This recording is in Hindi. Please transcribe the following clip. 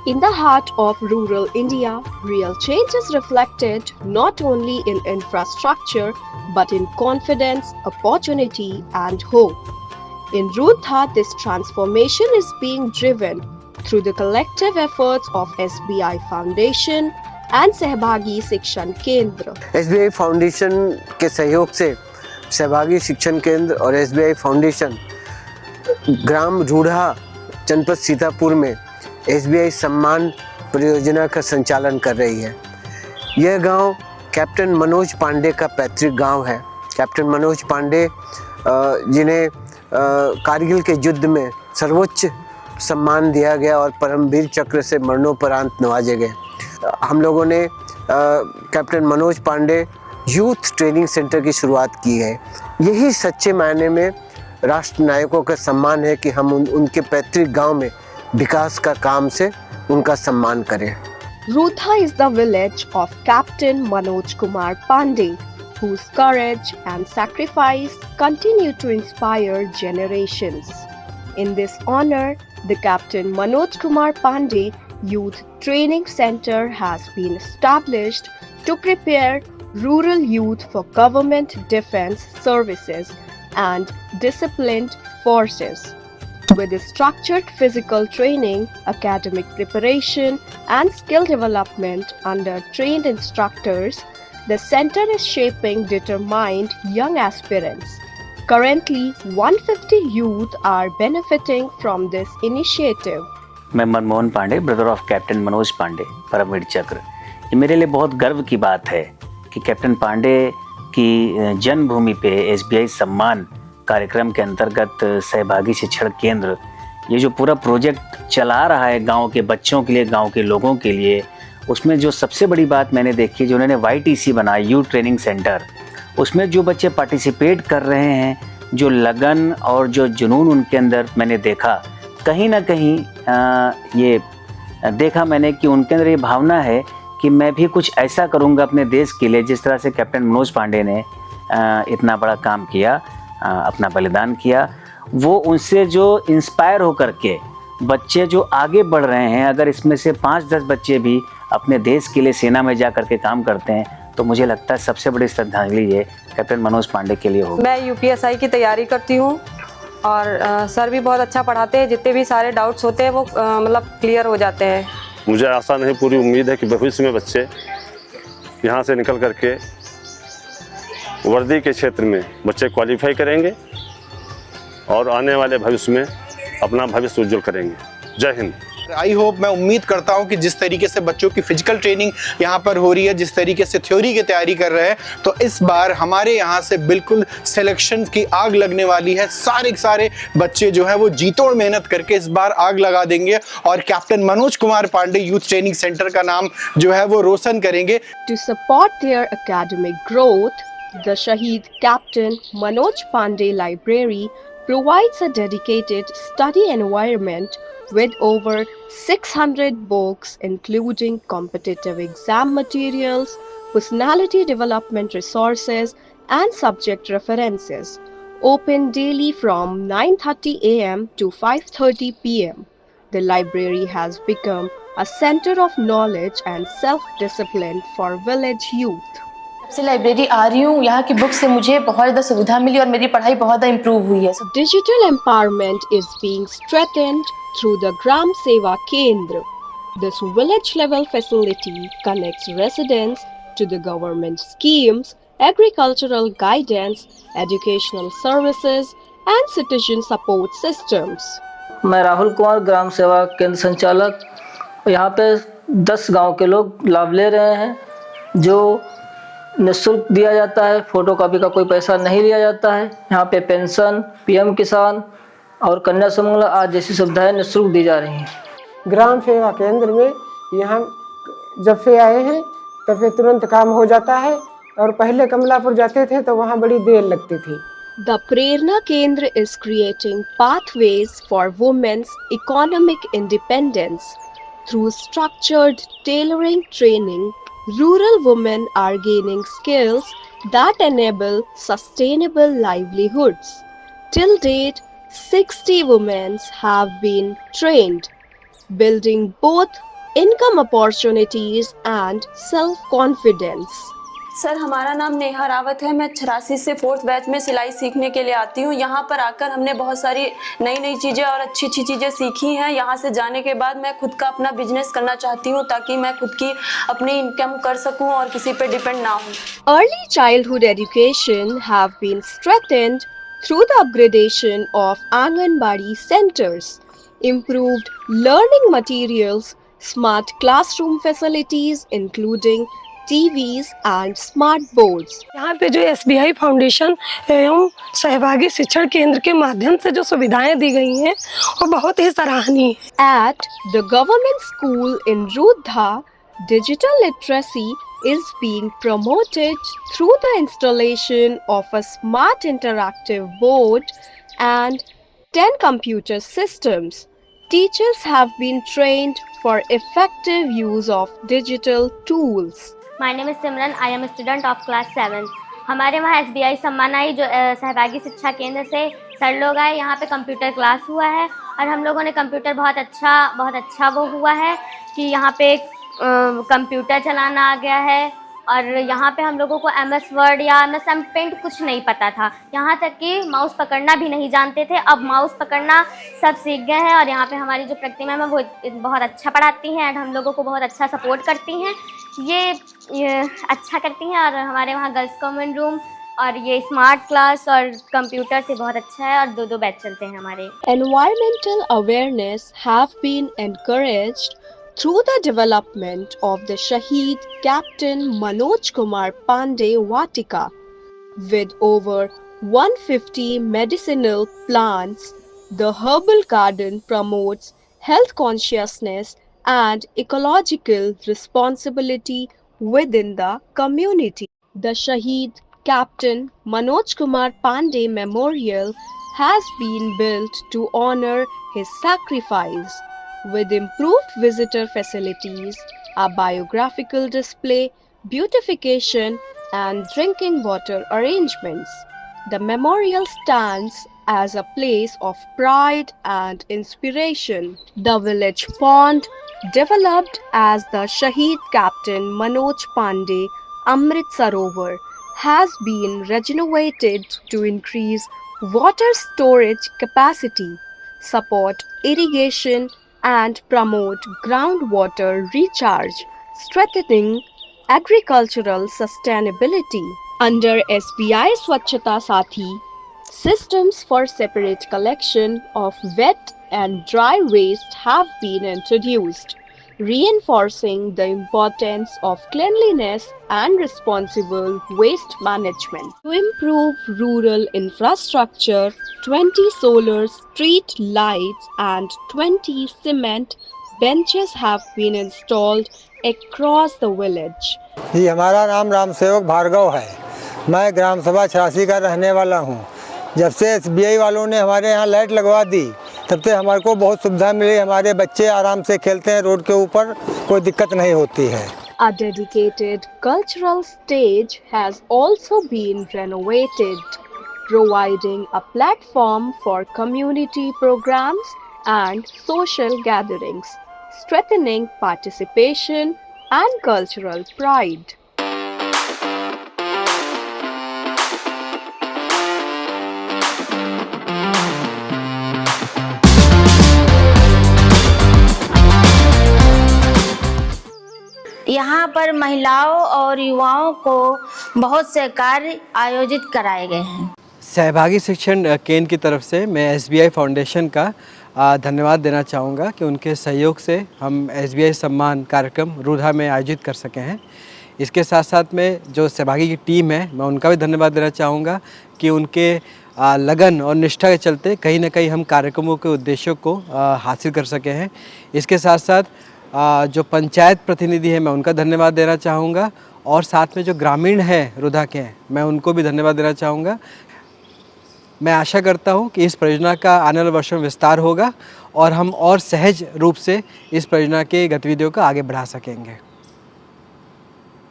In the heart of rural India, real change is reflected not only in infrastructure but in confidence, opportunity, and hope. In Rudha, this transformation is being driven through the collective efforts of SBI Foundation and Sehbagi Shikshan Kendra. SBI foundation के सहयोग से सहभागी शिक्षण केंद्र और SBI फाउंडेशन ग्राम रूढ़ा जनपद सीतापुर में SBI सम्मान परियोजना का संचालन कर रही है। यह गांव कैप्टन मनोज पांडे का पैतृक गांव है। कैप्टन मनोज पांडे जिन्हें कारगिल के युद्ध में सर्वोच्च सम्मान दिया गया और परमवीर चक्र से मरणोपरांत नवाजे गए। हम लोगों ने captain Manoj Pande youth training centre की शुरुआत की है। यही सच्चे मायने में राष्ट्र नायकों का सम्मान है कि हम उनके पैतृक गांव में विकास का काम से उनका सम्मान करें। Rudha is the village of Captain Manoj Kumar Pandey, whose courage and sacrifice continue to inspire generations. In this honor, the Captain Manoj Kumar Pandey Youth Training Center has been established to prepare rural youth for government defense services and disciplined forces. With structured physical training, academic preparation, and skill development under trained instructors, the center is shaping determined young aspirants. Currently, 150 youth are benefiting from this initiative. मैं Manmohan Pande, brother of captain Manoj Pande, Paramvir Chakra. ये मेरे लिए बहुत गर्व की बात है कि कैप्टन पांडे की जन्मभूमि पे SBI सम्मान कार्यक्रम के अंतर्गत सहभागी शिक्षण केंद्र ये जो पूरा प्रोजेक्ट चला रहा है गांव के बच्चों के लिए, गांव के लोगों के लिए, उसमें जो सबसे बड़ी बात मैंने देखी जो उन्होंने YTC बनाया, यूथ ट्रेनिंग सेंटर, उसमें जो बच्चे पार्टिसिपेट कर रहे हैं, जो लगन और जो जुनून उनके अंदर मैंने देखा, कहीं ना कहीं ये देखा मैंने कि उनके अंदर ये भावना है कि मैं भी कुछ ऐसा करूँगा अपने देश के लिए जिस तरह से कैप्टन मनोज पांडे ने इतना बड़ा काम किया, अपना बलिदान किया। वो उनसे जो इंस्पायर होकर के बच्चे जो आगे बढ़ रहे हैं, अगर इसमें से 5-10 बच्चे भी अपने देश के लिए सेना में जा कर के काम करते हैं तो मुझे लगता है सबसे बड़ी श्रद्धांजलि ये कैप्टन मनोज पांडे के लिए होगी। मैं UPSI की तैयारी करती हूँ और सर भी बहुत अच्छा पढ़ाते हैं। जितने भी सारे डाउट्स होते हैं वो मतलब क्लियर हो जाते हैं। मुझे आशा नहीं, पूरी उम्मीद है कि भविष्य में बच्चे यहाँ से निकल करके वर्दी के क्षेत्र में बच्चे क्वालिफाई करेंगे और आने वाले भविष्य में अपना भविष्य उज्जवल करेंगे। जय हिंद। आई होप, मैं उम्मीद करता हूं कि जिस तरीके से बच्चों की फिजिकल ट्रेनिंग यहाँ पर हो रही है, जिस तरीके से थ्योरी की तैयारी कर रहे हैं, तो इस बार हमारे यहाँ से बिल्कुल सिलेक्शन की आग लगने वाली है। सारे बच्चे जो है वो जी तोड़ मेहनत करके इस बार आग लगा देंगे और captain Manoj Kumar Pande youth training centre का नाम जो है वो रोशन करेंगे। To support their academic growth, the Shaheed Captain Manoj Pandey Library provides a dedicated study environment with over 600 books including competitive exam materials, personality development resources, and subject references. Open daily from 9:30 a.m. to 5:30 p.m. The library has become a center of knowledge and self-discipline for village youth. से लाइब्रेरी आ रही हूँ, यहाँ की बुक से मुझे बहुत ज़्यादा सुविधा मिली और मेरी पढ़ाई बहुत ज़्यादा इम्प्रूव हुई है। Digital empowerment is being strengthened through the Gram Seva Kendra. This village-level facility connects residents to the government schemes, agricultural guidance, educational services, and citizen support systems. मैं राहुल कुमार, ग्राम सेवा केंद्र संचालक। यहाँ पे 10 गांव के लोग लाभ ले रहे हैं जो निःशुल्क दिया जाता है। फोटोकॉपी का कोई पैसा नहीं लिया जाता है। यहाँ पे पेंशन, PM किसान और कन्या सुमंगला आज जैसी सुविधाएं निःशुल्क दी जा रही हैं। ग्राम सेवा केंद्र में यहाँ जब से आए हैं तब से तुरंत काम हो जाता है और पहले कमलापुर जाते थे तो वहाँ बड़ी देर लगती थी। The Prerna Kendra is creating pathways for women's economic independence. Through structured tailoring training, rural women are gaining skills that enable sustainable livelihoods. Till date, 60 women have been trained, building both income opportunities, and self-confidence. Sir, हमारा नाम नेहा रावत है। मैं 86 से 4th बैच में सिलाई सीखने के लिए आती हूँ। यहाँ पर आकर हमने बहुत सारी नई नई चीज़ें और अच्छी अच्छी चीज़ें सीखी हैं। यहाँ से जाने के बाद मैं खुद का अपना बिजनेस करना चाहती हूँ ताकि मैं खुद की अपनी इनकम कर सकूँ और किसी पे डिपेंड ना हूँ। Early childhood education have been strengthened through the upgradation of Anganwadi centers, improved learning materials, smart classroom facilities including TVs and smart boards. यहाँ पे जो SBI फाउंडेशन एवं सहभागी शिक्षण केंद्र के माध्यम से जो सुविधाएं दी गई हैं वो बहुत ही सराहनीय है। At the government school in Rudha, digital literacy is being promoted through the installation of a smart interactive board and 10 computer systems. Teachers have been trained for effective use of digital tools. My name is Simran. I am a student of class 7. हमारे वहाँ SBI सम्मान आई जो सहभागी शिक्षा केंद्र से सर लोग आए। यहाँ पे कंप्यूटर क्लास हुआ है और हम लोगों ने कंप्यूटर बहुत अच्छा वो हुआ है कि यहाँ पे कंप्यूटर चलाना आ गया है और यहाँ पे हम लोगों को MS वर्ड या MS पेंट कुछ नहीं पता था। यहाँ तक कि माउस पकड़ना भी नहीं जानते थे। अब माउस पकड़ना सब सीख गए हैं और यहाँ पे हमारी जो प्रतिमा है वो बहुत अच्छा पढ़ाती हैं और हम लोगों को बहुत अच्छा सपोर्ट करती हैं। ये अच्छा करती हैं और हमारे वहाँ गर्ल्स कॉमन रूम और ये स्मार्ट क्लास और कंप्यूटर से बहुत अच्छा है और 2-2 बैच चलते हैं हमारे। Environmental awareness have been encouraged through the development of the Shaheed Captain Manoj Kumar Pandey Vatika. With over 150 medicinal plants, the herbal garden promotes health consciousness and ecological responsibility within the community. The Shaheed Captain Manoj Kumar Pandey Memorial has been built to honor his sacrifice. With improved visitor facilities, a biographical display, beautification, and drinking water arrangements, the memorial stands as a place of pride and inspiration. The village pond, developed as the Shaheed Captain Manoj Pandey Amrit Sarovar, has been regenerated to increase water storage capacity, support irrigation, and promote groundwater recharge, strengthening agricultural sustainability. Under SBI Swachhata Sathi, systems for separate collection of wet and dry waste have been introduced, reinforcing the importance of cleanliness and responsible waste management. To improve rural infrastructure, 20 solar street lights and 20 cement benches have been installed across the village. जी, हमारा नाम राम सेवक भार्गव है। मैं ग्राम सभा 86 का रहने वाला हूँ। जब से SBI वालों ने हमारे यहाँ लाइट लगवा दी तब से हमारे को बहुत सुविधा मिली। हमारे बच्चे आराम से खेलते हैं रोड के ऊपर, कोई दिक्कत नहीं होती है। A dedicated cultural stage has also been renovated, providing a platform for community programs and social gatherings, strengthening participation and cultural pride. यहाँ पर महिलाओं और युवाओं को बहुत से कार्य आयोजित कराए गए हैं। सहभागी शिक्षण केंद्र की तरफ से मैं SBI फाउंडेशन का धन्यवाद देना चाहूँगा कि उनके सहयोग से हम SBI सम्मान कार्यक्रम रूधा में आयोजित कर सके हैं। इसके साथ साथ में जो सहभागी की टीम है मैं उनका भी धन्यवाद देना चाहूँगा कि उनके लगन और निष्ठा के चलते कहीं ना कहीं हम कार्यक्रमों के उद्देश्यों को हासिल कर सके हैं। इसके साथ साथ जो पंचायत प्रतिनिधि है मैं उनका धन्यवाद देना चाहूँगा और साथ में जो ग्रामीण है रूधा के मैं उनको भी धन्यवाद देना चाहूँगा। मैं आशा करता हूँ कि इस परियोजना का आने वाले वर्षों में विस्तार होगा और हम और सहज रूप से इस परियोजना की गतिविधियों को आगे बढ़ा सकेंगे।